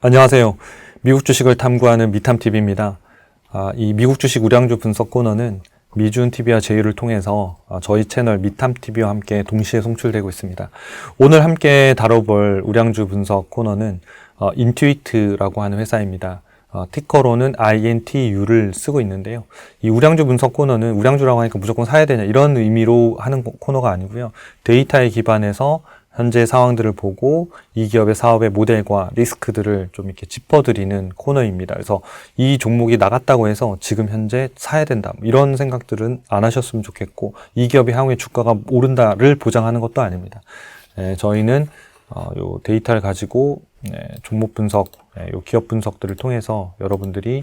안녕하세요. 미국 주식을 탐구하는 미탐TV입니다. 이 미국 주식 우량주 분석 코너는 미준TV와 제휴를 통해서 저희 채널 미탐TV와 함께 동시에 송출되고 있습니다. 오늘 함께 다뤄볼 우량주 분석 코너는 인투이트라고 하는 회사입니다. 티커로는 INTU를 쓰고 있는데요. 이 우량주 분석 코너는 우량주라고 하니까 무조건 사야 되냐 이런 의미로 하는 코너가 아니고요. 데이터에 기반해서 현재 상황들을 보고 이 기업의 사업의 모델과 리스크들을 좀 이렇게 짚어드리는 코너입니다. 그래서 이 종목이 나갔다고 해서 지금 현재 사야 된다 이런 생각들은 안 하셨으면 좋겠고, 이 기업이 향후에 주가가 오른다를 보장하는 것도 아닙니다. 저희는 요 데이터를 가지고 종목 분석, 요 기업 분석들을 통해서 여러분들이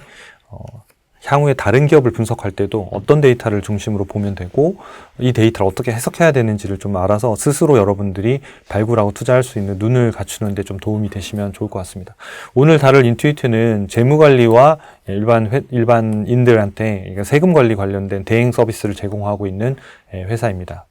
향후에 다른 기업을 분석할 때도 어떤 데이터를 중심으로 보면 되고 이 데이터를 어떻게 해석해야 되는지를 좀 알아서 스스로 여러분들이 발굴하고 투자할 수 있는 눈을 갖추는 데 좀 도움이 되시면 좋을 것 같습니다. 오늘 다룰 인투이트는 재무관리와 일반인들한테 세금 관리 관련된 대행 서비스를 제공하고 있는 회사입니다.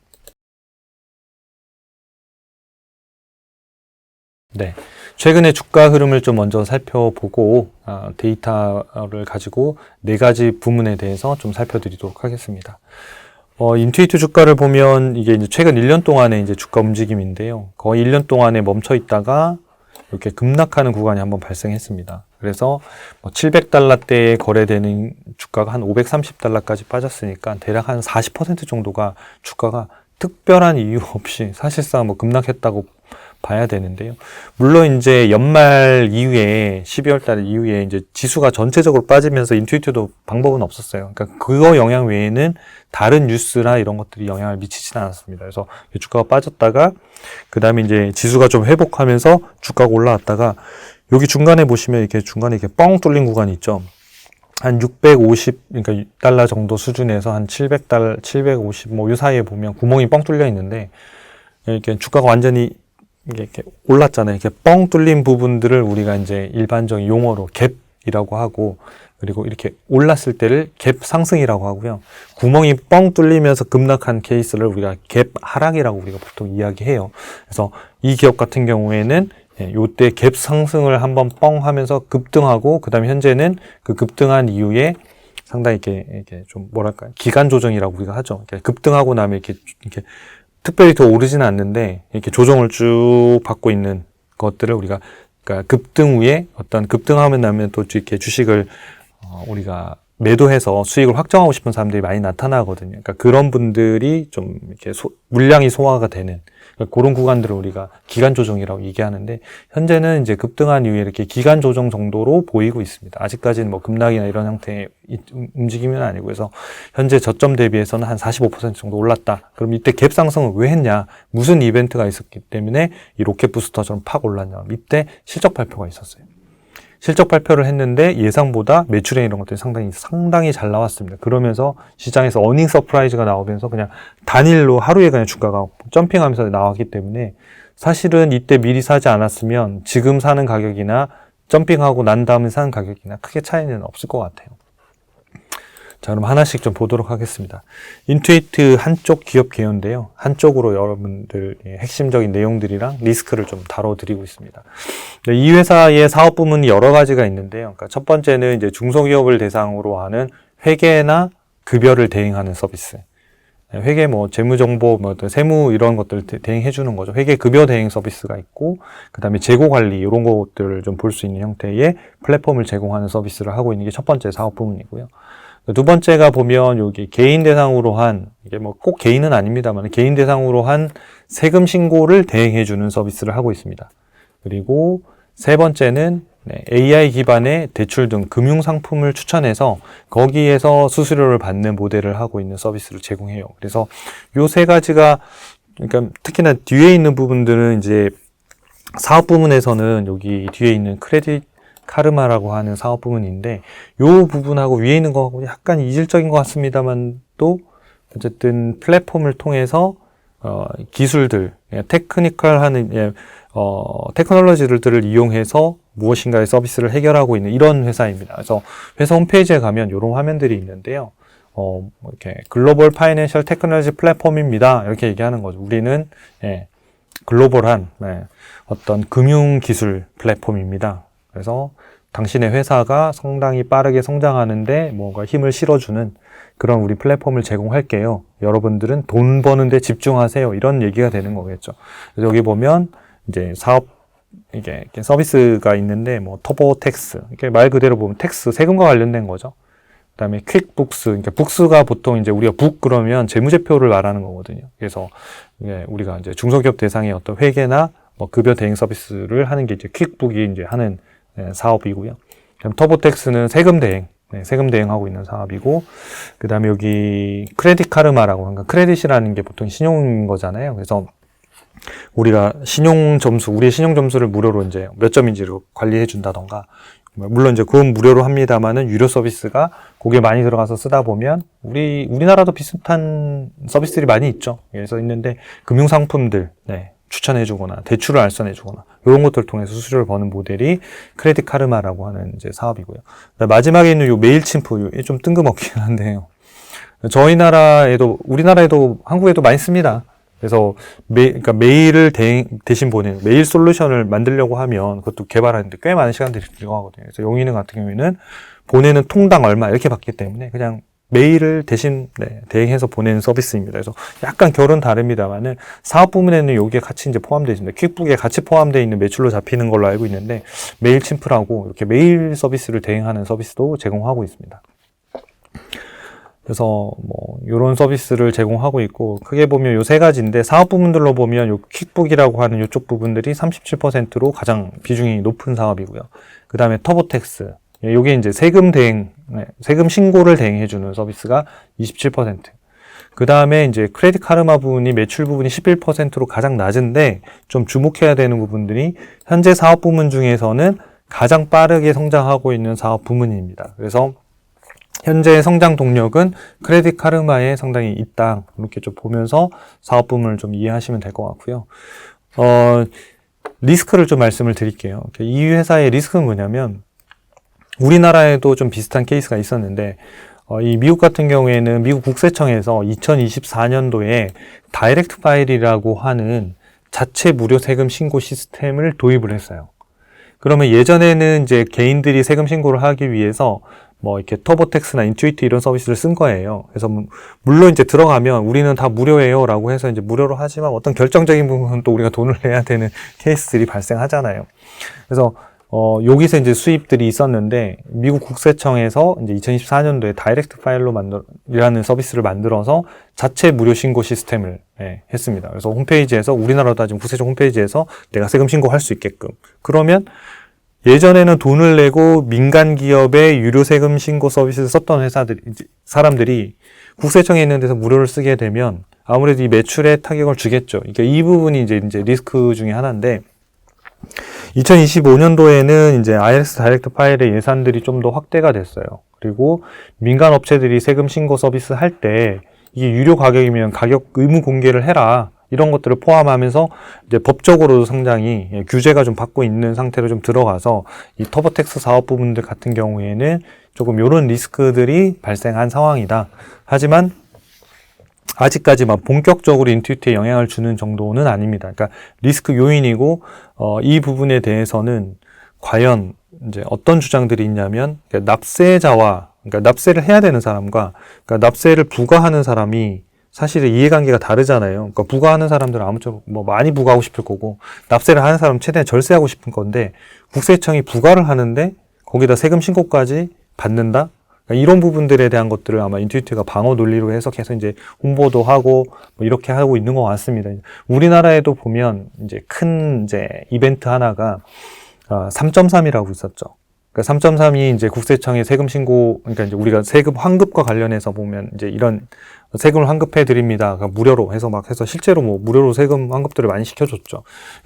네, 최근에 주가 흐름을 좀 먼저 살펴보고 데이터를 가지고 네 가지 부문에 대해서 좀 살펴드리도록 하겠습니다. 인투이트 주가를 보면 이게 이제 최근 1년 동안의 이제 주가 움직임인데요. 거의 1년 동안에 멈춰 있다가 이렇게 급락하는 구간이 한번 발생했습니다. 그래서 700달러대에 거래되는 주가가 한 530달러까지 빠졌으니까 대략 한 40% 정도가 주가가 특별한 이유 없이 사실상 급락했다고 봐야 되는데요. 물론 이제 연말 이후에 12월 달 이후에 이제 지수가 전체적으로 빠지면서 인투이트도 방법은 없었어요. 그러니까 그거 영향 외에는 다른 뉴스나 이런 것들이 영향을 미치지는 않았습니다. 그래서 주가가 빠졌다가 그 다음에 이제 지수가 좀 회복하면서 주가가 올라왔다가 여기 중간에 보시면 이렇게 중간에 이렇게 뻥 뚫린 구간이 있죠. 한 650, 그러니까 달러 정도 수준에서 한 700달러, 750 이 사이에 보면 구멍이 뻥 뚫려 있는데 이렇게 주가가 완전히 이렇게 올랐잖아요. 이렇게 뻥 뚫린 부분들을 우리가 이제 일반적인 용어로 갭이라고 하고, 그리고 이렇게 올랐을 때를 갭 상승이라고 하고요. 구멍이 뻥 뚫리면서 급락한 케이스를 우리가 갭 하락이라고 우리가 보통 이야기해요. 그래서 이 기업 같은 경우에는 요때 갭 상승을 한번 뻥 하면서 급등하고, 그 다음에 현재는 그 급등한 이후에 상당히 이렇게 좀 뭐랄까요, 기간 조정이라고 우리가 하죠. 이렇게 급등하고 나면 이렇게 특별히 더 오르지는 않는데 이렇게 조정을 쭉 받고 있는 것들을 우리가, 그러니까 급등 후에 어떤 급등하면 나면 또 이렇게 주식을 우리가 매도해서 수익을 확정하고 싶은 사람들이 많이 나타나거든요. 그러니까 그런 분들이 좀 이렇게 물량이 소화가 되는 그런 구간들을 우리가 기간 조정이라고 얘기하는데, 현재는 이제 급등한 이후에 이렇게 기간 조정 정도로 보이고 있습니다. 아직까지는 급락이나 이런 형태의 움직임은 아니고, 그래서 현재 저점 대비해서는 한 45% 정도 올랐다. 그럼 이때 갭 상승을 왜 했냐? 무슨 이벤트가 있었기 때문에 이 로켓 부스터처럼 팍 올랐냐? 이때 실적 발표가 있었어요. 실적 발표를 했는데 예상보다 매출액 이런 것들이 상당히 잘 나왔습니다. 그러면서 시장에서 어닝 서프라이즈가 나오면서 그냥 단일로 하루에 그냥 주가가 점핑하면서 나왔기 때문에 사실은 이때 미리 사지 않았으면 지금 사는 가격이나 점핑하고 난 다음에 사는 가격이나 크게 차이는 없을 것 같아요. 자, 그럼 하나씩 좀 보도록 하겠습니다. 인투이트 한쪽 기업 개요인데요. 한쪽으로 여러분들 핵심적인 내용들이랑 리스크를 좀 다뤄드리고 있습니다. 이 회사의 사업 부문이 여러 가지가 있는데요. 그러니까 첫 번째는 이제 중소기업을 대상으로 하는 회계나 급여를 대행하는 서비스. 회계 재무정보, 세무 이런 것들을 대행해 주는 거죠. 회계 급여 대행 서비스가 있고, 그 다음에 재고 관리 이런 것들을 좀 볼 수 있는 형태의 플랫폼을 제공하는 서비스를 하고 있는 게 첫 번째 사업 부문이고요. 두 번째가 보면 여기 개인 대상으로 한, 이게 꼭 개인은 아닙니다만 개인 대상으로 한 세금 신고를 대행해주는 서비스를 하고 있습니다. 그리고 세 번째는 AI 기반의 대출 등 금융 상품을 추천해서 거기에서 수수료를 받는 모델을 하고 있는 서비스를 제공해요. 그래서 요 세 가지가, 그러니까 특히나 뒤에 있는 부분들은 이제 사업 부문에서는 여기 뒤에 있는 크레딧 카르마라고 하는 사업 부문인데, 요 부분하고 위에 있는 거하고 약간 이질적인 것 같습니다만 또 어쨌든 플랫폼을 통해서 기술들, 테크니컬하는 테크놀로지들을 이용해서 무엇인가의 서비스를 해결하고 있는 이런 회사입니다. 그래서 회사 홈페이지에 가면 이런 화면들이 있는데요. 이렇게 글로벌 파이낸셜 테크놀로지 플랫폼입니다. 이렇게 얘기하는 거죠. 우리는 글로벌한 어떤 금융기술 플랫폼입니다. 그래서 당신의 회사가 상당히 빠르게 성장하는데 뭔가 힘을 실어주는 그런 우리 플랫폼을 제공할게요. 여러분들은 돈 버는데 집중하세요. 이런 얘기가 되는 거겠죠. 그래서 여기 보면 이제 사업 이게 서비스가 있는데 뭐 터보텍스 이게 말 그대로 보면 텍스 세금과 관련된 거죠. 그다음에 퀵북스 그러니까 북스가 보통 이제 우리가 북 그러면 재무제표를 말하는 거거든요. 그래서 이게 우리가 이제 중소기업 대상의 어떤 회계나 뭐 급여 대행 서비스를 하는 게 이제 퀵북이 이제 하는 사업이고요. 그다음 터보텍스는 세금 대행 세금 대행하고 있는 사업이고, 그 다음에 여기 크레딧 카르마라고, 그러니까 크레딧이라는 게 보통 신용인 거잖아요. 그래서 우리가 신용 점수, 우리의 신용 점수를 무료로 이제 몇 점인지를 관리해 준다던가, 물론 이제 그건 무료로 합니다만은 유료 서비스가 거기에 많이 들어가서 쓰다 보면 우리나라도 비슷한 서비스들이 많이 있죠. 그래서 있는데 금융상품들, 추천해주거나 대출을 알선해주거나 이런 것들을 통해서 수수료를 버는 모델이 크레딧 카르마라고 하는 이제 사업이고요. 마지막에 있는 요 메일침프 좀 뜬금없긴 한데요. 저희 나라에도 우리나라에도 한국에도 많이 씁니다. 그래서 그러니까 메일을 대신 보내는 메일 솔루션을 만들려고 하면 그것도 개발하는데 꽤 많은 시간들이 들어가거든요. 그래서 용인은 같은 경우에는 보내는 통당 얼마 이렇게 받기 때문에 그냥 메일을 대신 대행해서 보내는 서비스입니다. 그래서 약간 결은 다릅니다만은 사업 부문에는 여기에 같이 이제 포함되어 있습니다. 퀵북에 같이 포함되어 있는 매출로 잡히는 걸로 알고 있는데 메일침프라고 이렇게 메일 서비스를 대행하는 서비스도 제공하고 있습니다. 그래서 뭐 이런 서비스를 제공하고 있고 크게 보면 요 세 가지인데 사업 부문들로 보면 요 퀵북이라고 하는 이쪽 부분들이 37%로 가장 비중이 높은 사업이고요. 그 다음에 터보텍스 요게 이제 세금 대행, 세금 신고를 대행해주는 서비스가 27%. 그 다음에 이제 크레딧 카르마 부분이 매출 부분이 11%로 가장 낮은데 좀 주목해야 되는 부분들이 현재 사업 부문 중에서는 가장 빠르게 성장하고 있는 사업 부문입니다. 그래서 현재 성장 동력은 크레딧 카르마에 상당히 있다. 이렇게 좀 보면서 사업 부문을 좀 이해하시면 될 것 같고요. 리스크를 좀 말씀을 드릴게요. 이 회사의 리스크는 뭐냐면 우리나라에도 좀 비슷한 케이스가 있었는데 이 미국 같은 경우에는 미국 국세청에서 2024년도에 다이렉트 파일이라고 하는 자체 무료 세금 신고 시스템을 도입을 했어요. 그러면 예전에는 이제 개인들이 세금 신고를 하기 위해서 뭐 이렇게 터보텍스나 인투이트 이런 서비스를 쓴 거예요. 그래서 물론 이제 들어가면 우리는 다 무료예요라고 해서 이제 무료로 하지만 어떤 결정적인 부분은 또 우리가 돈을 내야 되는 케이스들이 발생하잖아요. 그래서 여기서 이제 수입들이 있었는데, 미국 국세청에서 이제 2024년도에 다이렉트 파일로 이라는 서비스를 만들어서 자체 무료 신고 시스템을 했습니다. 그래서 홈페이지에서, 우리나라도 지금 국세청 홈페이지에서 내가 세금 신고할 수 있게끔. 그러면 예전에는 돈을 내고 민간 기업의 유료 세금 신고 서비스를 썼던 사람들이 국세청에 있는 데서 무료를 쓰게 되면 아무래도 이 매출에 타격을 주겠죠. 그러니까 이 부분이 이제 리스크 중에 하나인데, 2025년도에는 이제 IRS 다이렉트 파일의 예산들이 좀 더 확대가 됐어요. 그리고 민간 업체들이 세금 신고 서비스 할 때 이게 유료 가격이면 가격 의무 공개를 해라. 이런 것들을 포함하면서 이제 법적으로도 상당히 규제가 좀 받고 있는 상태로 좀 들어가서 이 터보텍스 사업 부분들 같은 경우에는 조금 이런 리스크들이 발생한 상황이다. 하지만 아직까지 막 본격적으로 인투이트에 영향을 주는 정도는 아닙니다. 그러니까 리스크 요인이고, 이 부분에 대해서는 과연 이제 어떤 주장들이 있냐면, 납세자와, 그러니까 납세를 해야 되는 사람과, 그러니까 납세를 부과하는 사람이 사실은 이해관계가 다르잖아요. 그러니까 부과하는 사람들은 아무쪼록 뭐 많이 부과하고 싶을 거고, 납세를 하는 사람은 최대한 절세하고 싶은 건데, 국세청이 부과를 하는데, 거기다 세금 신고까지 받는다? 이런 부분들에 대한 것들을 아마 인투이트가 방어 논리로 해석해서 이제 홍보도 하고 뭐 이렇게 하고 있는 것 같습니다. 우리나라에도 보면 이제 큰 이제 이벤트 하나가 3.3이라고 있었죠. 그러니까 3.3이 이제 국세청의 세금 신고, 그러니까 이제 우리가 세금 환급과 관련해서 보면 이제 이런 세금을 환급해 드립니다. 그러니까 무료로 해서 막 해서 실제로 뭐 무료로 세금 환급들을 많이 시켜줬죠.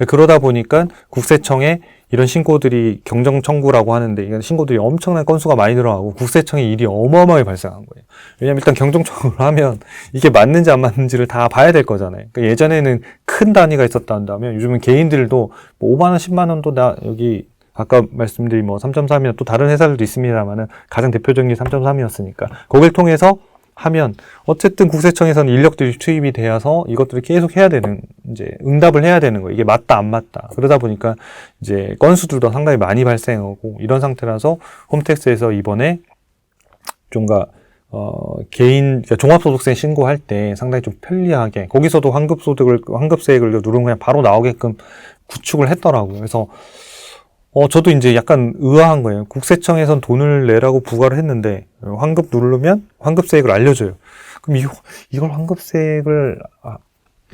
그러다 보니까 국세청에 이런 신고들이 경정 청구라고 하는데, 이건 신고들이 엄청난 건수가 많이 들어가고 국세청의 일이 어마어마하게 발생한 거예요. 왜냐면 일단 경정 청구를 하면 이게 맞는지 안 맞는지를 다 봐야 될 거잖아요. 그러니까 예전에는 큰 단위가 있었다 한다면 요즘은 개인들도 뭐 5만 원, 10만 원도 나 여기 아까 말씀드린 뭐 3.3이나 또 다른 회사들도 있습니다만은 가장 대표적인 게 3.3이었으니까 거길 통해서 하면 어쨌든 국세청에서는 인력들이 투입이 되어서 이것들을 계속 해야 되는 이제 응답을 해야 되는 거예요. 이게 맞다, 안 맞다. 그러다 보니까 이제 건수들도 상당히 많이 발생하고 이런 상태라서 홈택스에서 이번에 좀가 그러니까 종합소득세 신고할 때 상당히 좀 편리하게, 거기서도 환급세액을 누르면 그냥 바로 나오게끔 구축을 했더라고요. 그래서, 저도 이제 약간 의아한 거예요. 국세청에선 돈을 내라고 부과를 했는데, 환급 누르면 환급세액을 알려줘요. 그럼 이걸 환급세액을,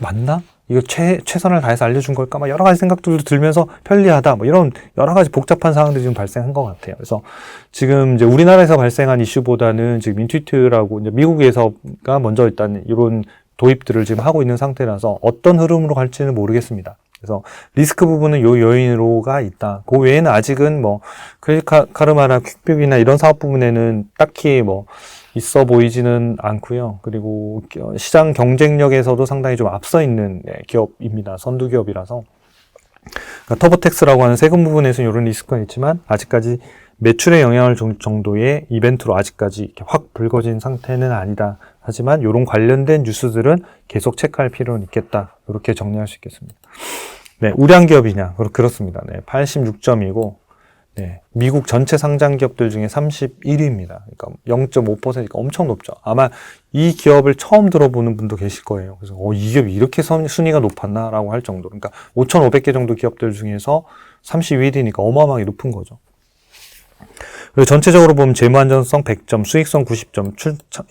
맞나? 이거 최선을 다해서 알려준 걸까? 막 여러 가지 생각들도 들면서 편리하다. 뭐 이런 여러 가지 복잡한 상황들이 지금 발생한 것 같아요. 그래서 지금 이제 우리나라에서 발생한 이슈보다는 지금 인투이트라고 이제 미국에서가 먼저 일단 이런 도입들을 지금 하고 있는 상태라서 어떤 흐름으로 갈지는 모르겠습니다. 그래서 리스크 부분은 요 요인으로가 있다. 그 외에는 아직은 뭐 크레딧 카르마나 퀵뷰이나 이런 사업 부분에는 딱히 뭐 있어 보이지는 않고요. 그리고 시장 경쟁력에서도 상당히 좀 앞서 있는 기업입니다. 선두 기업이라서. 그러니까 터보택스라고 하는 세금 부분에서는 이런 리스크가 있지만 아직까지 매출에 영향을 줄 정도의 이벤트로 아직까지 이렇게 확 불거진 상태는 아니다. 하지만 이런 관련된 뉴스들은 계속 체크할 필요는 있겠다. 이렇게 정리할 수 있겠습니다. 네, 우량 기업이냐? 그렇습니다. 네, 86점이고 네, 미국 전체 상장 기업들 중에 31위입니다. 그러니까 0.5%니까 엄청 높죠. 아마 이 기업을 처음 들어보는 분도 계실 거예요. 그래서 이 기업이 이렇게 순위가 높았나라고 할 정도. 그러니까 5,500개 정도 기업들 중에서 31위니까 어마어마하게 높은 거죠. 그리고 전체적으로 보면 재무 안전성 100점, 수익성 90점,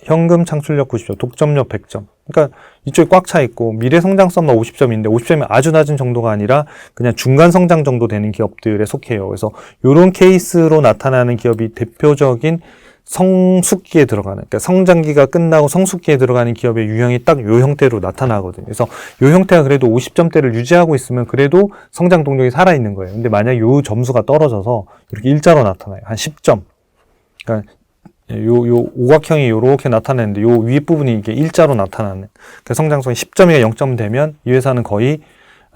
현금 창출력 90점, 독점력 100점. 그러니까 이쪽이 꽉 차 있고 미래 성장성만 50점인데 50점이 아주 낮은 정도가 아니라 그냥 중간 성장 정도 되는 기업들에 속해요. 그래서 이런 케이스로 나타나는 기업이 대표적인 성숙기에 들어가는, 그러니까 성장기가 끝나고 성숙기에 들어가는 기업의 유형이 딱 요 형태로 나타나거든요. 그래서 요 형태가 그래도 50점대를 유지하고 있으면 그래도 성장 동력이 살아있는 거예요. 근데 만약 요 점수가 떨어져서 이렇게 일자로 나타나요. 한 10점. 그러니까 요 오각형이 요렇게 나타내는데 요 윗부분이 이게 일자로 나타나는, 그 성장성이 10점이나 0점 되면 이 회사는 거의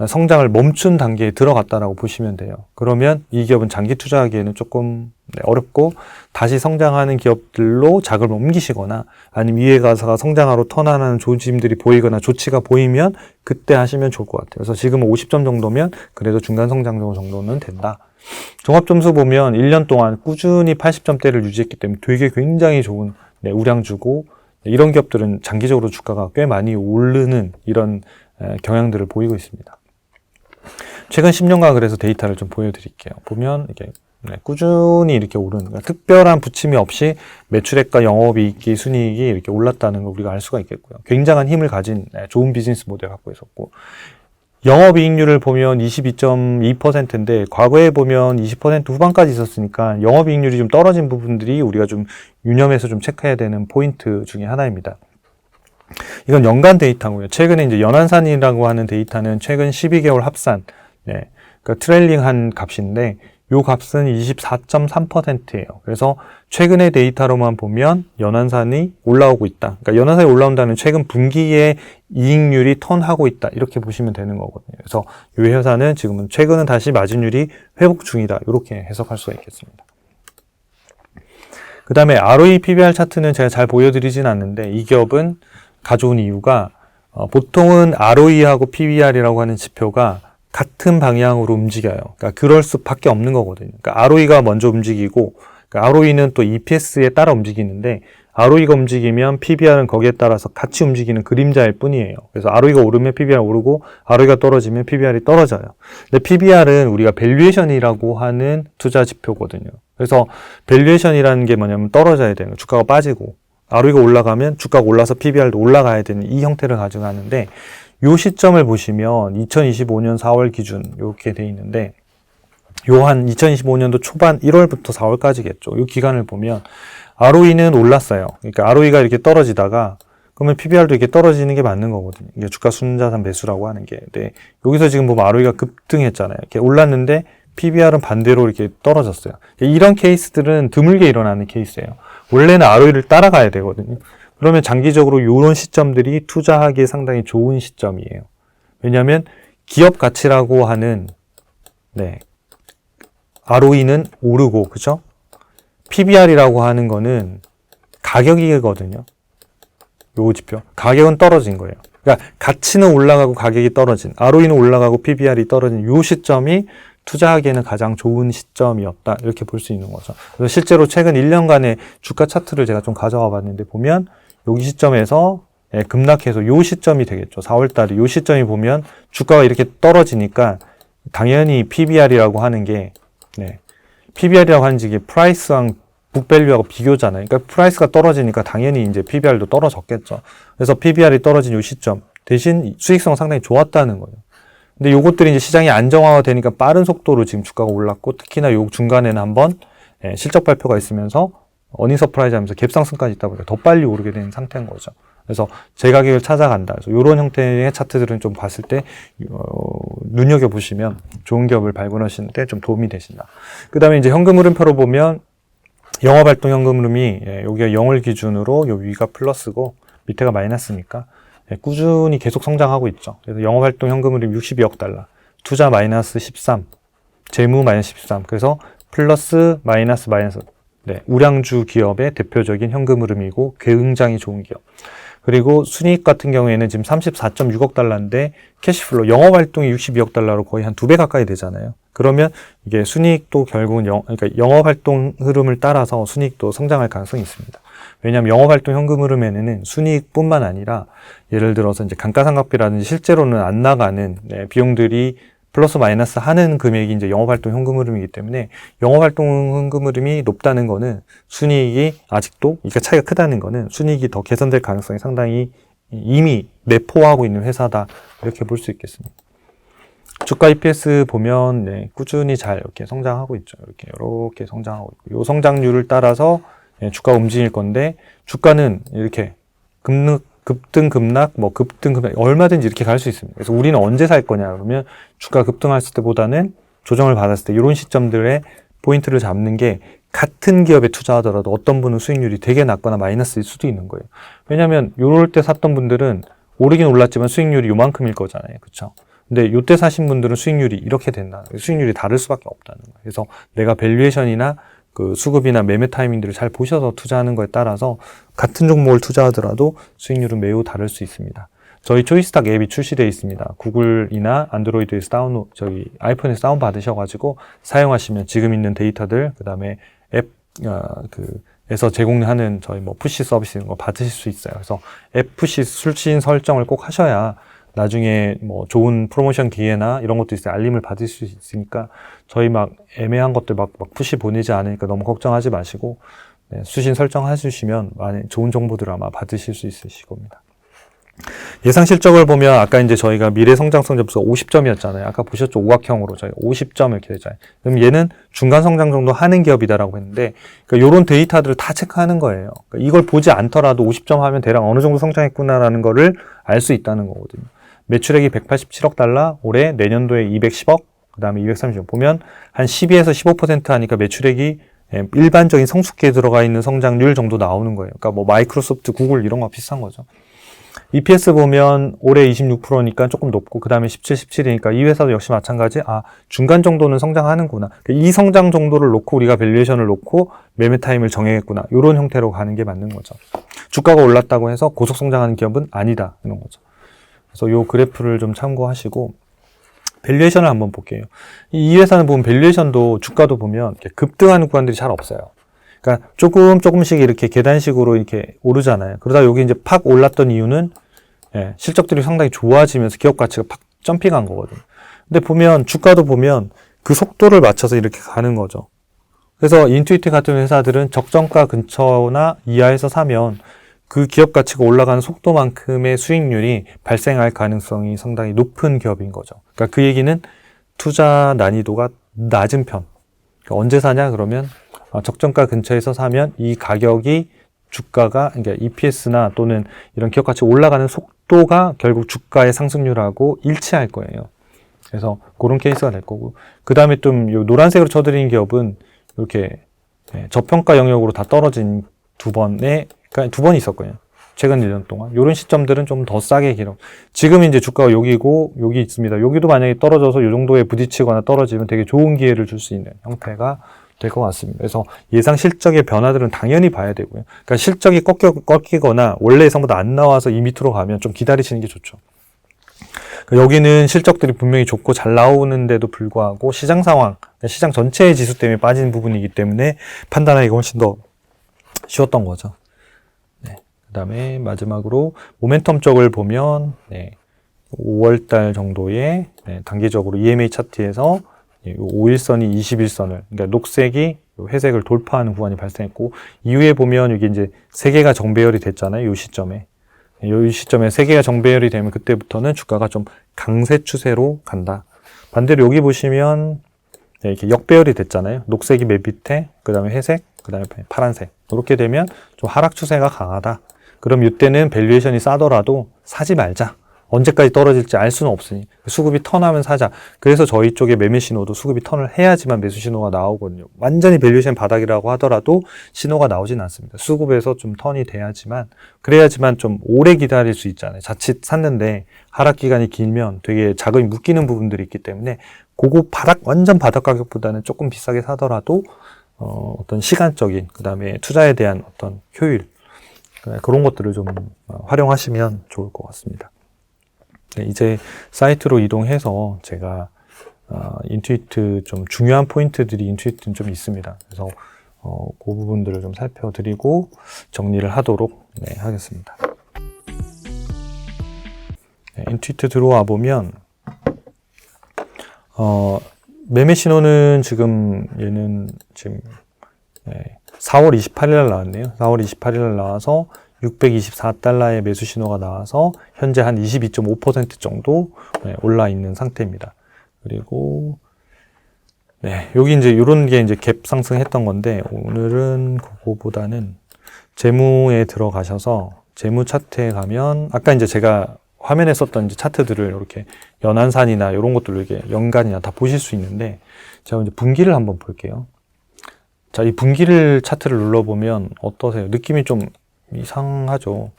성장을 멈춘 단계에 들어갔다라고 보시면 돼요. 그러면 이 기업은 장기 투자하기에는 조금 어렵고 다시 성장하는 기업들로 자금을 옮기시거나 아니면 이 회사가 성장하러 턴하는 조짐들이 보이거나 조치가 보이면 그때 하시면 좋을 것 같아요. 그래서 지금은 50점 정도면 그래도 중간 성장 정도는 된다. 종합점수 보면 1년 동안 꾸준히 80점대를 유지했기 때문에 되게 굉장히 좋은 우량주고, 이런 기업들은 장기적으로 주가가 꽤 많이 오르는 이런 경향들을 보이고 있습니다. 최근 10년간 그래서 데이터를 좀 보여드릴게요. 보면 이게 꾸준히 이렇게 오르는, 그러니까 특별한 부침이 없이 매출액과 영업이익이 순이익이 이렇게 올랐다는 걸 우리가 알 수가 있겠고요. 굉장한 힘을 가진 좋은 비즈니스 모델 갖고 있었고, 영업이익률을 보면 22.2%인데 과거에 보면 20% 후반까지 있었으니까 영업이익률이 좀 떨어진 부분들이 우리가 좀 유념해서 좀 체크해야 되는 포인트 중에 하나입니다. 이건 연간 데이터고요. 최근에 이제 연환산이라고 하는 데이터는 최근 12개월 합산, 그러니까 트레일링한 값인데 요 값은 24.3%예요. 그래서 최근의 데이터로만 보면 연환산이 올라오고 있다. 그러니까 연환산이 올라온다는 최근 분기에 이익률이 턴하고 있다. 이렇게 보시면 되는 거거든요. 그래서 이 회사는 지금은 최근은 다시 마진율이 회복 중이다. 이렇게 해석할 수가 있겠습니다. 그 다음에 ROE, PBR 차트는 제가 잘 보여드리진 않는데 이 기업은 가져온 이유가 보통은 ROE하고 PBR이라고 하는 지표가 같은 방향으로 움직여요. 그러니까 그럴 수밖에 없는 거거든요. 그러니까 ROE가 먼저 움직이고, 그러니까 ROE는 또 EPS에 따라 움직이는데, ROE가 움직이면 PBR은 거기에 따라서 같이 움직이는 그림자일 뿐이에요. 그래서 ROE가 오르면 PBR 오르고, ROE가 떨어지면 PBR이 떨어져요. 근데 PBR은 우리가 밸류에이션이라고 하는 투자 지표거든요. 그래서 밸류에이션이라는 게 뭐냐면 떨어져야 되는 거예요. 주가가 빠지고, ROE가 올라가면 주가가 올라서 PBR도 올라가야 되는 이 형태를 가져가는데, 요 시점을 보시면 2025년 4월 기준 이렇게 돼 있는데, 요 한 2025년도 초반 1월부터 4월까지겠죠. 요 기간을 보면 ROE는 올랐어요. 그러니까 ROE가 이렇게 떨어지다가 그러면 PBR도 이렇게 떨어지는 게 맞는 거거든요. 이게 주가 순자산 매수라고 하는 게. 근데 여기서 지금 보면 ROE가 급등했잖아요. 이렇게 올랐는데 PBR은 반대로 이렇게 떨어졌어요. 이런 케이스들은 드물게 일어나는 케이스예요. 원래는 ROE를 따라가야 되거든요. 그러면 장기적으로 이런 시점들이 투자하기에 상당히 좋은 시점이에요. 왜냐하면 기업 가치라고 하는 ROE는 오르고, 그죠? PBR이라고 하는 거는 가격이거든요. 요 지표. 가격은 떨어진 거예요. 그러니까 가치는 올라가고 가격이 떨어진, ROE는 올라가고 PBR이 떨어진 요 시점이 투자하기에는 가장 좋은 시점이었다. 이렇게 볼 수 있는 거죠. 그래서 실제로 최근 1년간의 주가 차트를 제가 좀 가져와 봤는데 보면 여기 시점에서 급락해서 요 시점이 되겠죠. 4월 달에 요 시점이 보면 주가가 이렇게 떨어지니까 당연히 PBR이라고 하는 게 PBR이라고 하는 게 프라이스랑 북밸류하고 비교잖아요. 그러니까 프라이스가 떨어지니까 당연히 이제 PBR도 떨어졌겠죠. 그래서 PBR이 떨어진 요 시점 대신 수익성 상당히 좋았다는 거예요. 근데 요것들이 이제 시장이 안정화가 되니까 빠른 속도로 지금 주가가 올랐고 특히나 요 중간에는 한번 실적 발표가 있으면서 어닝 서프라이즈 하면서 갭상승까지 있다 보니까 더 빨리 오르게 된 상태인 거죠. 그래서 제 가격을 찾아간다. 그래서 이런 형태의 차트들은 좀 봤을 때 눈여겨보시면 좋은 기업을 발견하시는 데 좀 도움이 되신다. 그 다음에 이제 현금 흐름표로 보면 영업활동 현금 흐름이 여기가 0을 기준으로 요 위가 플러스고 밑에가 마이너스니까 꾸준히 계속 성장하고 있죠. 그래서 영업활동 현금 흐름 62억 달러, 투자 마이너스 13, 재무 마이너스 13. 그래서 플러스 마이너스 우량주 기업의 대표적인 현금 흐름이고 굉장히 좋은 기업. 그리고 순이익 같은 경우에는 지금 34.6억 달러인데 캐시플로 영업활동이 62억 달러로 거의 한 2배 가까이 되잖아요. 그러면 이게 순이익도 결국은 그러니까 영업활동 흐름을 따라서 순이익도 성장할 가능성이 있습니다. 왜냐하면 영업활동 현금 흐름에는 순이익뿐만 아니라 예를 들어서 이제 감가상각비라든지 실제로는 안 나가는 비용들이 플러스 마이너스 하는 금액이 이제 영업활동 현금 흐름이기 때문에 영업활동 현금 흐름이 높다는 거는 순이익이 아직도, 그러니까 차이가 크다는 거는 순이익이 더 개선될 가능성이 상당히 이미 내포하고 있는 회사다. 이렇게 볼 수 있겠습니다. 주가 EPS 보면 꾸준히 잘 이렇게 성장하고 있죠. 이렇게 성장하고 있고, 이 성장률을 따라서 주가가 움직일 건데 주가는 이렇게 급등 급락 얼마든지 이렇게 갈 수 있습니다. 그래서 우리는 언제 살 거냐 그러면 주가 급등했을 때보다는 조정을 받았을 때 이런 시점들의 포인트를 잡는 게 같은 기업에 투자하더라도 어떤 분은 수익률이 되게 낮거나 마이너스일 수도 있는 거예요. 왜냐하면 요럴 때 샀던 분들은 오르긴 올랐지만 수익률이 요만큼일 거잖아요. 그렇죠? 근데 요때 사신 분들은 수익률이 이렇게 된다. 수익률이 다를 수밖에 없다는 거예요. 그래서 내가 밸류에이션이나 그 수급이나 매매 타이밍들을 잘 보셔서 투자하는 거에 따라서 같은 종목을 투자하더라도 수익률은 매우 다를 수 있습니다. 저희 초이스탁 앱이 출시되어 있습니다. 구글이나 안드로이드에서 아이폰에서 다운 받으셔가지고 사용하시면 지금 있는 데이터들, 그 다음에 에서 제공하는 저희 푸시 서비스 이런 거 받으실 수 있어요. 그래서 앱 푸시 출신 설정을 꼭 하셔야 나중에 좋은 프로모션 기회나 이런 것도 있어요. 알림을 받을 수 있으니까 저희 애매한 것들 푸시 보내지 않으니까 너무 걱정하지 마시고 수신 설정해 주시면 많이 좋은 정보들을 아마 받으실 수 있으실 겁니다. 예상 실적을 보면 아까 이제 저희가 미래 성장성 점수가 50점이었잖아요. 아까 보셨죠? 오각형으로 저희가 50점 이렇게 되잖아요. 그럼 얘는 중간 성장 정도 하는 기업이다라고 했는데 그러니까 이런 데이터들을 다 체크하는 거예요. 그러니까 이걸 보지 않더라도 50점 하면 대략 어느 정도 성장했구나라는 거를 알 수 있다는 거거든요. 매출액이 187억 달러, 올해 내년도에 210억, 그 다음에 230억 보면 한 12에서 15% 하니까 매출액이 일반적인 성숙기에 들어가 있는 성장률 정도 나오는 거예요. 그러니까 마이크로소프트, 구글 이런 거 비슷한 거죠. EPS 보면 올해 26%니까 조금 높고 그 다음에 17, 17이니까 이 회사도 역시 마찬가지. 중간 정도는 성장하는구나. 이 성장 정도를 놓고 우리가 밸류에이션을 놓고 매매 타임을 정해야겠구나. 이런 형태로 가는 게 맞는 거죠. 주가가 올랐다고 해서 고속 성장하는 기업은 아니다. 이런 거죠. 그래서 요 그래프를 좀 참고하시고 밸류에이션을 한번 볼게요. 이 회사는 보면 밸류에이션도 주가도 보면 이렇게 급등하는 구간들이 잘 없어요. 그러니까 조금씩 이렇게 계단식으로 이렇게 오르잖아요. 그러다 여기 이제 팍 올랐던 이유는 실적들이 상당히 좋아지면서 기업 가치가 팍 점핑한 거거든요. 근데 보면 주가도 보면 그 속도를 맞춰서 이렇게 가는 거죠. 그래서 인투이트 같은 회사들은 적정가 근처나 이하에서 사면 그 기업 가치가 올라가는 속도만큼의 수익률이 발생할 가능성이 상당히 높은 기업인 거죠. 그러니까 그 얘기는 투자 난이도가 낮은 편. 그러니까 언제 사냐 그러면 적정가 근처에서 사면 이 가격이 주가가 그러니까 EPS나 또는 이런 기업 가치 올라가는 속도가 결국 주가의 상승률하고 일치할 거예요. 그래서 그런 케이스가 될 거고 그 다음에 좀 요 노란색으로 쳐드린 기업은 이렇게 저평가 영역으로 다 떨어진 그러니까 두 번 있었거든요. 최근 1년 동안. 이런 시점들은 좀 더 싸게 기록. 지금 이제 주가가 여기고 여기 있습니다. 여기도 만약에 떨어져서 이 정도에 부딪히거나 떨어지면 되게 좋은 기회를 줄 수 있는 형태가 될 것 같습니다. 그래서 예상 실적의 변화들은 당연히 봐야 되고요. 그러니까 실적이 꺾이거나 원래 예상보다 안 나와서 이 밑으로 가면 좀 기다리시는 게 좋죠. 여기는 실적들이 분명히 좋고 잘 나오는데도 불구하고 시장 상황, 시장 전체의 지수 때문에 빠진 부분이기 때문에 판단하기가 훨씬 더 쉬웠던 거죠. 네. 그 다음에 마지막으로 모멘텀 쪽을 보면 5월달 정도에 단기적으로 EMA 차트에서 5일선이 21선을, 그러니까 녹색이 회색을 돌파하는 구간이 발생했고, 이후에 보면 이게 이제 세 개가 정배열이 됐잖아요. 이 시점에. 이 시점에 세 개가 정배열이 되면 그때부터는 주가가 좀 강세 추세로 간다. 반대로 여기 보시면 이렇게 역배열이 됐잖아요. 녹색이 맨 밑에, 그 다음에 회색, 그 다음에 파란색. 이렇게 되면 좀 하락 추세가 강하다. 그럼 이때는 밸류에이션이 싸더라도 사지 말자. 언제까지 떨어질지 알 수는 없으니 수급이 턴하면 사자. 그래서 저희 쪽에 매매 신호도 수급이 턴을 해야지만 매수 신호가 나오거든요. 완전히 밸류에이션 바닥이라고 하더라도 신호가 나오진 않습니다. 수급에서 좀 턴이 돼야지만, 그래야지만 좀 오래 기다릴 수 있잖아요. 자칫 샀는데 하락 기간이 길면 되게 자금이 묶이는 부분들이 있기 때문에 그거 완전 바닥 가격보다는 조금 비싸게 사더라도 어떤 시간적인, 그 다음에 투자에 대한 어떤 효율, 그런 것들을 좀 활용하시면 좋을 것 같습니다. 네, 이제 사이트로 이동해서 제가 인투이트 좀 중요한 포인트들이 인투이트는 좀 있습니다. 그래서 그 부분들을 좀 살펴드리고 정리를 하도록 하겠습니다. 네, 인투이트 들어와 보면 매매 신호는 지금 얘는 지금 4월 28일 날 나왔네요. 4월 28일 날 나와서 624달러의 매수 신호가 나와서 현재 한 22.5% 정도 올라 있는 상태입니다. 그리고 여기 이제 이런 게 이제 갭 상승했던 건데, 오늘은 그거보다는 재무에 들어가셔서 재무 차트에 가면 아까 이제 제가 화면에 썼던 이제 차트들을 이렇게 연한산이나 이런 것들을 이렇게 연간이나 다 보실 수 있는데, 제가 이제 분기를 한번 볼게요. 자, 이 분기를 차트를 눌러보면 어떠세요? 느낌이 좀 이상하죠.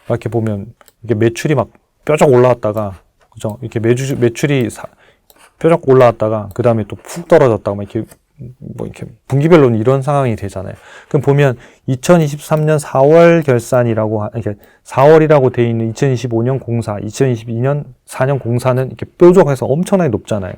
이렇게 보면 이게 매출이 막 뾰족 올라왔다가, 그죠? 이렇게 매출이 뾰족 올라왔다가 그 다음에 또 푹 떨어졌다가 막 이렇게 이렇게 분기별로는 이런 상황이 되잖아요. 그럼 보면 2023년 4월 결산이라고 이렇게 4월이라고 돼 있는 2025년 공사, 2022년 4년 공사는 이렇게 뾰족해서 엄청나게 높잖아요.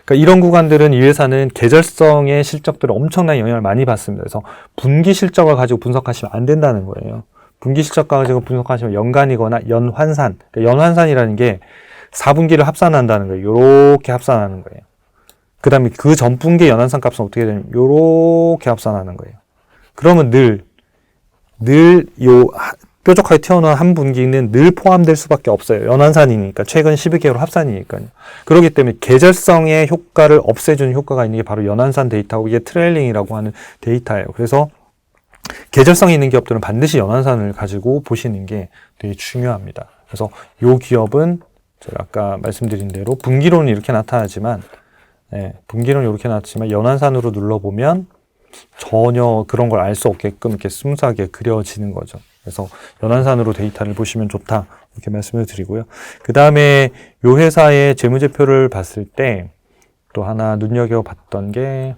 그러니까 이런 구간들은 이 회사는 계절성의 실적들을 엄청나게 영향을 많이 받습니다. 그래서 분기 실적을 가지고 분석하시면 안 된다는 거예요. 분기 실적 가지고 분석하시면 연간이거나 연환산, 그러니까 연환산이라는 게 4분기를 합산한다는 거예요. 요렇게 합산하는 거예요. 그 다음에 그 전분기 연환산 값은 어떻게 되냐면 요렇게 합산하는 거예요. 그러면 늘 뾰족하게 튀어나온 한 분기는 늘 포함될 수밖에 없어요. 연환산이니까, 최근 12개월 합산이니까요. 그렇기 때문에 계절성의 효과를 없애주는 효과가 있는 게 바로 연환산 데이터고, 이게 트레일링이라고 하는 데이터예요. 그래서 계절성이 있는 기업들은 반드시 연환산을 가지고 보시는 게 되게 중요합니다. 그래서 이 기업은 제가 아까 말씀드린 대로 분기로는 이렇게 나타나지만, 분기로는 이렇게 나타나지만 연환산으로 눌러보면 전혀 그런 걸 알 수 없게끔 이렇게 스무스하게 그려지는 거죠. 그래서 연환산으로 데이터를 보시면 좋다, 이렇게 말씀을 드리고요. 그 다음에 이 회사의 재무제표를 봤을 때 또 하나 눈여겨봤던 게,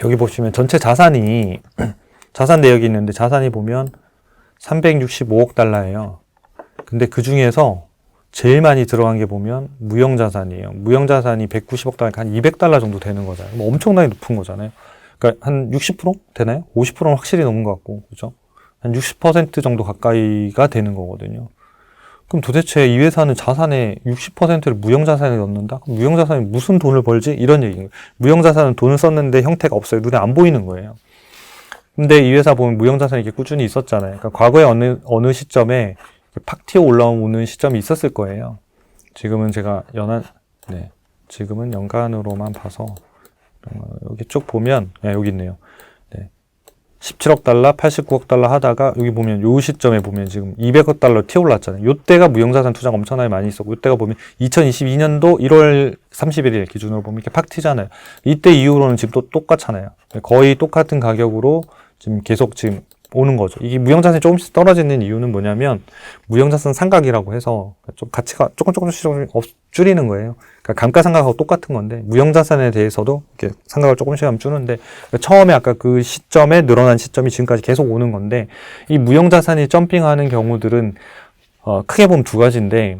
여기 보시면 전체 자산이 자산 내역이 있는데, 자산이 보면 365억 달러예요. 근데 그 중에서 제일 많이 들어간 게 보면 무형자산이에요. 무형자산이 190억 달러니까 한 200달러 정도 되는 거잖아요. 뭐 엄청나게 높은 거잖아요. 그러니까 한 60% 되나요? 50%는 확실히 넘은 것 같고, 그죠? 한 60% 정도 가까이가 되는 거거든요. 그럼 도대체 이 회사는 자산의 60%를 무형자산에 넣는다? 그럼 무형자산이 무슨 돈을 벌지? 이런 얘기예요. 무형자산은 돈을 썼는데 형태가 없어요. 눈에 안 보이는 거예요. 근데 이 회사 보면 무형자산이 이렇게 꾸준히 있었잖아요. 그러니까 과거에 어느 시점에 팍 튀어 올라오는 시점이 있었을 거예요. 지금은 제가 지금은 연간으로만 봐서, 여기 쭉 보면, 여기 있네요. 17억 달러, 89억 달러 하다가 여기 보면 요 시점에 보면 지금 200억 달러 튀어 올랐잖아요. 요때가 무형자산 투자가 엄청나게 많이 있었고, 요때가 보면 2022년도 1월 31일 기준으로 보면 이렇게 팍 튀잖아요. 이때 이후로는 지금 또 똑같잖아요. 거의 똑같은 가격으로 지금 계속 지금 오는 거죠. 이게 무형자산이 조금씩 떨어지는 이유는 뭐냐면 무형자산 상각이라고 해서 좀 가치가 조금씩 줄이는 거예요. 그러니까 감가상각하고 똑같은 건데 무형자산에 대해서도 이렇게 상각을 조금씩 하면 주는데 처음에 아까 그 시점에 늘어난 시점이 지금까지 계속 오는 건데 이 무형자산이 점핑하는 경우들은 크게 보면 두 가지인데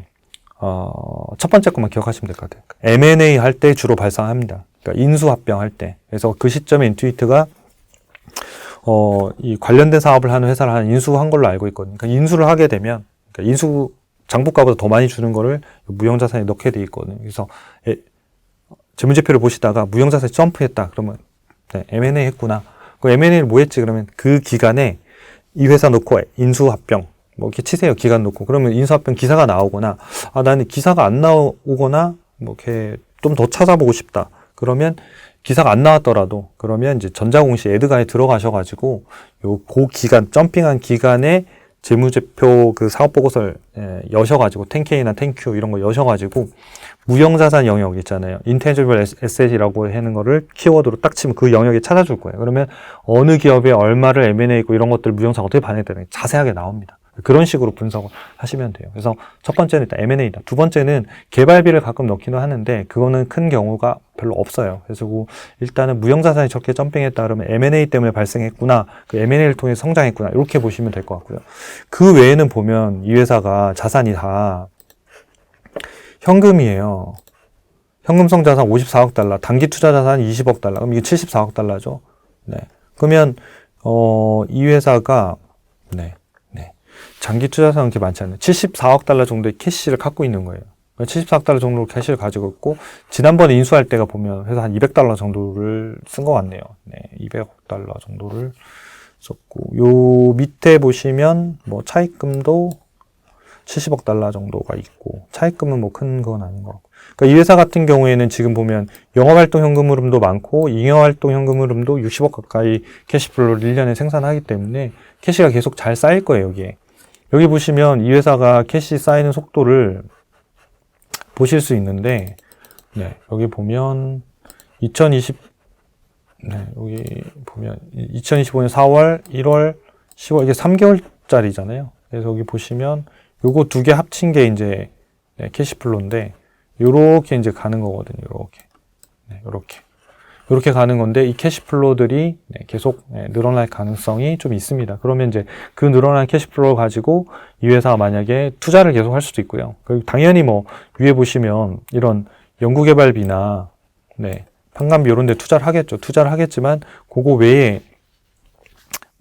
첫 번째 것만 기억하시면 될 것 같아요. M&A 할 때 주로 발생합니다. 그러니까 인수합병 할 때. 그래서 그 시점에 인투이트가 이 관련된 사업을 하는 회사를 하나 인수한 걸로 알고 있거든요. 그러니까 인수를 하게 되면, 그러니까 인수 장부가보다 더 많이 주는 거를 무형자산에 넣게 돼 있거든요. 그래서 재무제표를 보시다가 무형자산이 점프했다. 그러면 네, M&A 했구나. 그 M&A를 뭐 했지? 그러면 그 기간에 이 회사 놓고 인수합병 뭐 이렇게 치세요. 기간 놓고. 그러면 인수합병 기사가 나오거나 나는 기사가 안 나오거나 뭐 이렇게 좀 더 찾아보고 싶다. 그러면 기사가 안 나왔더라도 그러면 이제 전자공시 에드가에 들어가셔가지고 그 기간 점핑한 기간에 재무제표 그 사업보고서를 여셔가지고 10K나 10Q 이런 거 여셔가지고 무형자산 영역 있잖아요. 인텐지블 에셋이라고 하는 거를 키워드로 딱 치면 그 영역에 찾아줄 거예요. 그러면 어느 기업에 얼마를 M&A 했고 이런 것들 무형자산 어떻게 반영되는 게 자세하게 나옵니다. 그런 식으로 분석을 하시면 돼요. 그래서 첫 번째는 일단 M&A다. 두 번째는 개발비를 가끔 넣기는 하는데 그거는 큰 경우가 별로 없어요. 그래서 일단은 무형자산이 저렇게 점핑했다 그러면 M&A 때문에 발생했구나. 그 M&A를 통해 성장했구나. 이렇게 보시면 될 것 같고요. 그 외에는 보면 이 회사가 자산이 다 현금이에요. 현금성 자산 54억 달러, 단기 투자 자산 20억 달러. 그럼 이게 74억 달러죠. 네. 그러면 이 회사가 장기 투자 자산은 그렇게 많지 않아요. 74억 달러 정도의 캐시를 갖고 있는 거예요. 74억 달러 정도 캐시를 가지고 있고 지난번에 인수할 때가 보면 회사 한 200달러 정도를 쓴 것 같네요. 네, 200억 달러 정도를 썼고 요 밑에 보시면 뭐 차입금도 70억 달러 정도가 있고 차입금은 뭐 큰 건 아닌 것 같고 그러니까 이 회사 같은 경우에는 지금 보면 영업활동 현금 흐름도 많고 잉여활동 현금 흐름도 60억 가까이 캐시플로우를 1년에 생산하기 때문에 캐시가 계속 잘 쌓일 거예요. 여기에 여기 보시면 이 회사가 캐시 쌓이는 속도를 보실 수 있는데, 네, 여기 보면 여기 보면 2025년 4월, 1월, 10월 이게 3개월짜리잖아요. 그래서 여기 보시면 요거 두 개 합친 게 이제 캐시플로우인데 요렇게 이제 가는 거거든요. 요렇게. 네, 요렇게 가는 건데 이 캐시플로우들이 계속 늘어날 가능성이 좀 있습니다. 그러면 이제 그 늘어난 캐시플로우 가지고 이 회사가 만약에 투자를 계속 할 수도 있고요. 그리고 당연히 뭐 위에 보시면 이런 연구개발비나 판관비 이런 데 투자를 하겠죠. 투자를 하겠지만 그거 외에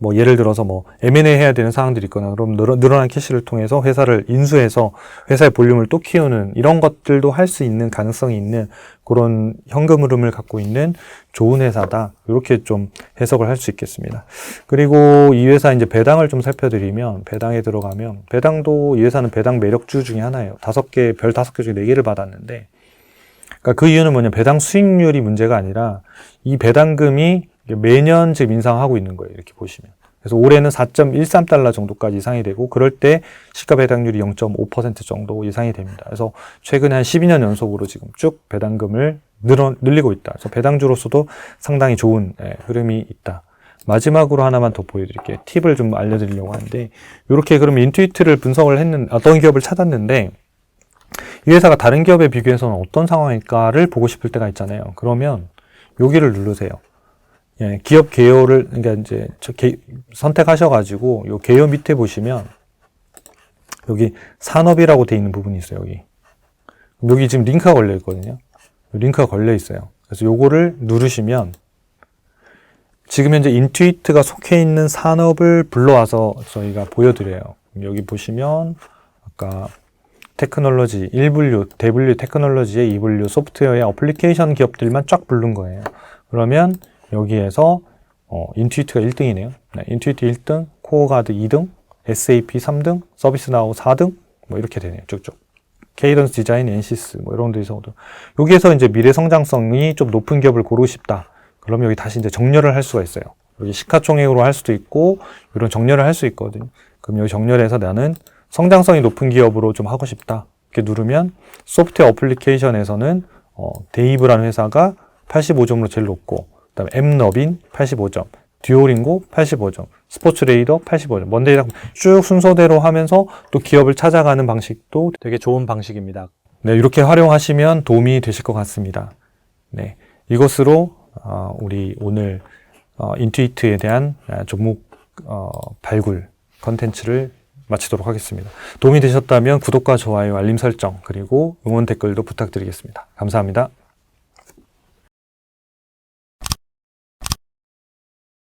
뭐 예를 들어서 뭐 M&A 해야 되는 사항들이 있거나 그럼 늘어난 캐시를 통해서 회사를 인수해서 회사의 볼륨을 또 키우는 이런 것들도 할 수 있는 가능성이 있는 그런 현금 흐름을 갖고 있는 좋은 회사다. 이렇게 좀 해석을 할 수 있겠습니다. 그리고 이 회사 이제 배당을 좀 살펴드리면 배당에 들어가면 배당도 이 회사는 배당 매력주 중에 하나예요. 별 5개 중에 4개를 받았는데 그러니까 그 이유는 뭐냐면 배당 수익률이 문제가 아니라 이 배당금이 매년 지금 인상하고 있는 거예요. 이렇게 보시면. 그래서 올해는 4.13달러 정도까지 이상이 되고 그럴 때 시가 배당률이 0.5% 정도 이상이 됩니다. 그래서 최근에 한 12년 연속으로 지금 쭉 배당금을 늘리고 있다. 그래서 배당주로서도 상당히 좋은 흐름이 있다. 마지막으로 하나만 더 보여드릴게요. 팁을 좀 알려드리려고 하는데 이렇게 그러면 인투이트를 분석을 어떤 기업을 찾았는데 이 회사가 다른 기업에 비교해서는 어떤 상황일까를 보고 싶을 때가 있잖아요. 그러면 여기를 누르세요. 기업 개요를, 그러니까 이제, 선택하셔가지고, 요 개요 밑에 보시면, 여기 산업이라고 돼 있는 부분이 있어요, 여기 지금 링크가 걸려 있거든요. 링크가 걸려 있어요. 그래서 요거를 누르시면, 지금 현재 인투이트가 속해 있는 산업을 불러와서 저희가 보여드려요. 여기 보시면, 아까, 테크놀로지, 1분류, 대분류 테크놀로지의 2분류 소프트웨어의 어플리케이션 기업들만 쫙 부른 거예요. 그러면, 여기에서 인투이트가 1등이네요. 인투이트 1등, 코어가드 2등, SAP 3등, 서비스나우 4등 뭐 이렇게 되네요. 쭉쭉. 케이던스 디자인, 엔시스 뭐 이런 데서도 여기에서 이제 미래 성장성이 좀 높은 기업을 고르고 싶다. 그러면 여기 다시 이제 정렬을 할 수가 있어요. 여기 시가총액으로 할 수도 있고 이런 정렬을 할 수 있거든요. 그럼 여기 정렬해서 나는 성장성이 높은 기업으로 좀 하고 싶다. 이렇게 누르면 소프트웨어 어플리케이션에서는 데이브라는 회사가 85점으로 제일 높고 그다음에 엠너빈 85점, 듀오링고 85점, 스포츠 레이더 85점, 먼데이랑 쭉 순서대로 하면서 또 기업을 찾아가는 방식도 되게 좋은 방식입니다. 네, 이렇게 활용하시면 도움이 되실 것 같습니다. 네, 이것으로 우리 오늘 인투이트에 대한 종목 발굴 컨텐츠를 마치도록 하겠습니다. 도움이 되셨다면 구독과 좋아요, 알림 설정, 그리고 응원 댓글도 부탁드리겠습니다. 감사합니다.